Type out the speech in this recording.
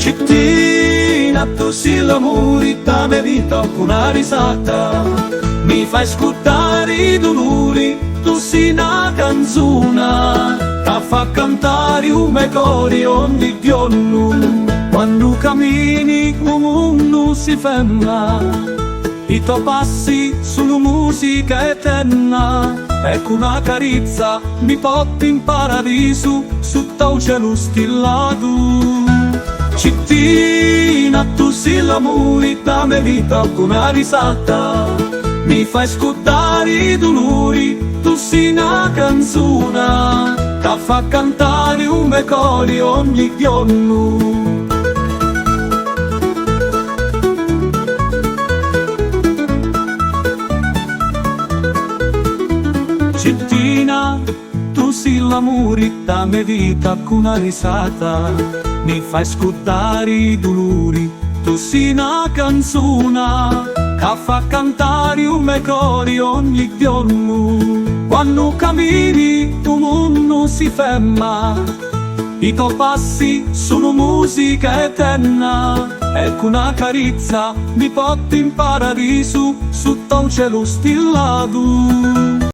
Cittadina, tu sei l'amore da mia vita con una risata. Mi fai ascoltare i dolori, tu sei una canzone che fa cantare un mio cuore ogni giorno. Quando cammini il mondo si ferma, i tuoi passi sono musica eterna. Ecco una carezza mi porta in paradiso sotto un cielo stellato. Cittadina, tu sei l'amore da mia vita con una risata. Mi fai ascoltare i dolori, tu sei una canzone che fa cantare un mio cuore ogni giorno. Cittadina, tu sei l'amore da mia vita con una risata. Mi fai ascoltare i dolori, tu sei una canzone che fa cantare un mio cuore ogni giorno. Quando cammini tu mondo si ferma, i tuoi passi sono musica eterna. Ecco una carezza mi porta in paradiso sotto un cielo stellato.